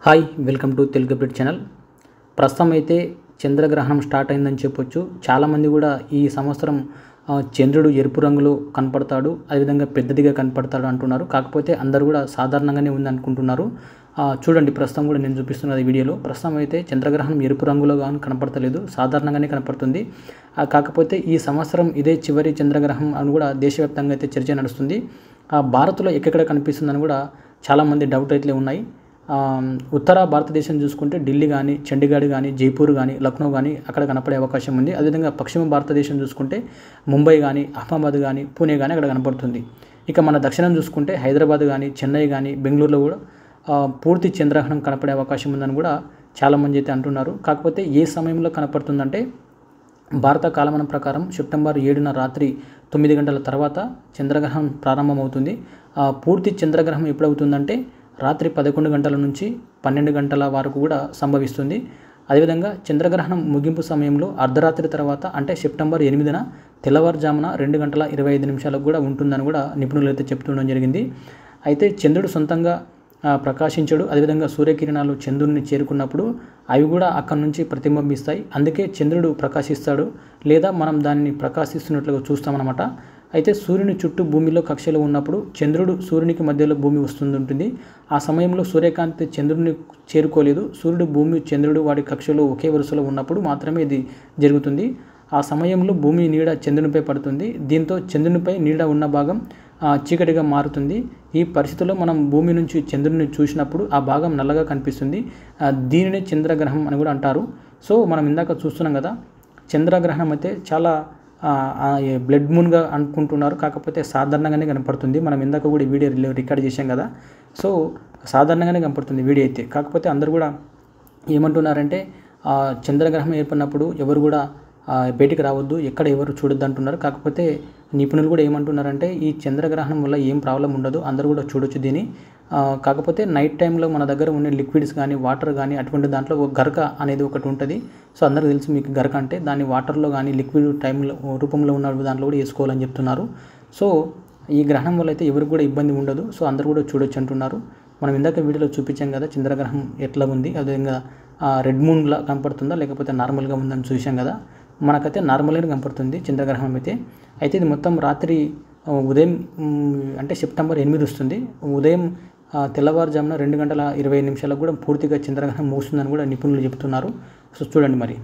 Hi welcome to Telugu update channel. ప్రస్తుతం అయితే చంద్రగ్రహణం స్టార్ట్ అయిందని చెప్పొచ్చు. చాలామంది కూడా ఈ సంవత్సరం చంద్రుడు ఎరుపు రంగులో కనపడతాడు, అదేవిధంగా పెద్దదిగా కనపడతాడు అంటున్నారు. కాకపోతే అందరూ కూడా సాధారణంగానే ఉంది అనుకుంటున్నారు. చూడండి, ప్రస్తుతం కూడా నేను చూపిస్తున్నది వీడియోలో. ప్రస్తుతం అయితే చంద్రగ్రహణం ఎరుపు రంగులో కానీ కనపడతలేదు, సాధారణంగానే కనపడుతుంది. కాకపోతే ఈ సంవత్సరం ఇదే చివరి చంద్రగ్రహణం అని కూడా దేశవ్యాప్తంగా అయితే చర్చ నడుస్తుంది. భారత్లో ఎక్కడెక్కడ కనిపిస్తుందని కూడా చాలామంది డౌట్ అయితే ఉన్నాయి. ఉత్తర భారతదేశం చూసుకుంటే ఢిల్లీ కానీ, చండీగఢ్ కానీ, జైపూర్ కానీ, లక్నో కానీ అక్కడ కనపడే అవకాశం ఉంది. అదేవిధంగా పశ్చిమ భారతదేశం చూసుకుంటే ముంబై కానీ, అహ్మదాబాద్ కానీ, పూణే కానీ అక్కడ కనపడుతుంది. ఇక మన దక్షిణం చూసుకుంటే హైదరాబాద్ కానీ, చెన్నై కానీ, బెంగళూరులో కూడా పూర్తి చంద్రగ్రహణం కనపడే అవకాశం ఉందని కూడా చాలామంది అయితే అంటున్నారు. కాకపోతే ఏ సమయంలో కనపడుతుందంటే భారత కాలమానం ప్రకారం సెప్టెంబర్ 7న రాత్రి 9 గంటల తర్వాత చంద్రగ్రహణం ప్రారంభమవుతుంది. పూర్తి చంద్రగ్రహణం ఎప్పుడవుతుందంటే రాత్రి 11 గంటల నుంచి 12 గంటల వరకు కూడా సంభవిస్తుంది. అదేవిధంగా చంద్రగ్రహణం ముగింపు సమయంలో అర్ధరాత్రి తర్వాత అంటే సెప్టెంబర్ 8న తెల్లవారుజామున 2 గంటల 25 నిమిషాలకు కూడా ఉంటుందని కూడా నిపుణులు అయితే చెప్తుండడం జరిగింది. అయితే చంద్రుడు సొంతంగా ప్రకాశించడు. అదేవిధంగా సూర్యకిరణాలు చంద్రుడిని చేరుకున్నప్పుడు అవి కూడా అక్కడి నుంచి ప్రతిబింబిస్తాయి. అందుకే చంద్రుడు ప్రకాశిస్తాడు, లేదా మనం దాన్ని ప్రకాశిస్తున్నట్లుగా చూస్తామన్నమాట. అయితే సూర్యుని చుట్టూ భూమిలో కక్షలో ఉన్నప్పుడు చంద్రుడు సూర్యునికి మధ్యలో భూమి వస్తుంటుంది. ఆ సమయంలో సూర్యకాంతి చంద్రుడిని చేరుకోలేదు. సూర్యుడు, భూమి, చంద్రుడు వాడి కక్షలో ఒకే వరుసలో ఉన్నప్పుడు మాత్రమే ఇది జరుగుతుంది. ఆ సమయంలో భూమి నీడ చంద్రునిపై పడుతుంది. దీంతో చంద్రునిపై నీడ ఉన్న భాగం చీకటిగా మారుతుంది. ఈ పరిస్థితిలో మనం భూమి నుంచి చంద్రుడిని చూసినప్పుడు ఆ భాగం నల్లగా కనిపిస్తుంది. దీనినే చంద్రగ్రహణం అని కూడా అంటారు. సో మనం ఇందాక చూస్తున్నాం కదా, చంద్రగ్రహణం అయితే చాలా బ్లడ్ మూన్గా అనుకుంటున్నారు. కాకపోతే సాధారణంగానే కనపడుతుంది. మనం ఇందాక కూడా వీడియో రికార్డ్ చేశాం కదా, సో సాధారణంగానే కనపడుతుంది వీడియో అయితే. కాకపోతే అందరూ కూడా ఏమంటున్నారంటే చంద్రగ్రహణం ఏర్పడినప్పుడు ఎవరు కూడా బయటికి రావద్దు, ఎక్కడ ఎవరు చూడొద్దు అంటున్నారు. కాకపోతే నిపుణులు కూడా ఏమంటున్నారంటే ఈ చంద్రగ్రహణం వల్ల ఏం ప్రాబ్లం ఉండదు, అందరూ కూడా చూడొచ్చు దీన్ని. కాకపోతే నైట్ టైంలో మన దగ్గర ఉండే లిక్విడ్స్ కానీ, వాటర్ కానీ అటువంటి దాంట్లో ఒక గరక అనేది ఒకటి ఉంటుంది. సో అందరికీ తెలుసు మీకు గరక అంటే, దాన్ని వాటర్లో కానీ లిక్విడ్ టైంలో రూపంలో ఉన్న దాంట్లో కూడా వేసుకోవాలని చెప్తున్నారు. సో ఈ గ్రహణం వల్ల అయితే ఎవరికి కూడా ఇబ్బంది ఉండదు. సో అందరూ కూడా చూడొచ్చు అంటున్నారు. మనం ఇందాక వీడియోలో చూపించాం కదా చంద్రగ్రహణం ఎట్లా ఉంది, అదేవిధంగా రెడ్ మూన్లా కనపడుతుందా లేకపోతే నార్మల్గా ఉందని చూసాం కదా. మనకైతే నార్మల్గానే కనపడుతుంది చంద్రగ్రహణం అయితే. ఇది మొత్తం రాత్రి ఉదయం అంటే సెప్టెంబర్ 8 వస్తుంది. ఉదయం తెల్లవారుజామున 2 గంటల 25 నిమిషాలకు కూడా పూర్తిగా చంద్రగ్రహణం ముగుస్తుందని కూడా నిపుణులు చెబుతున్నారు. సో చూడండి మరి.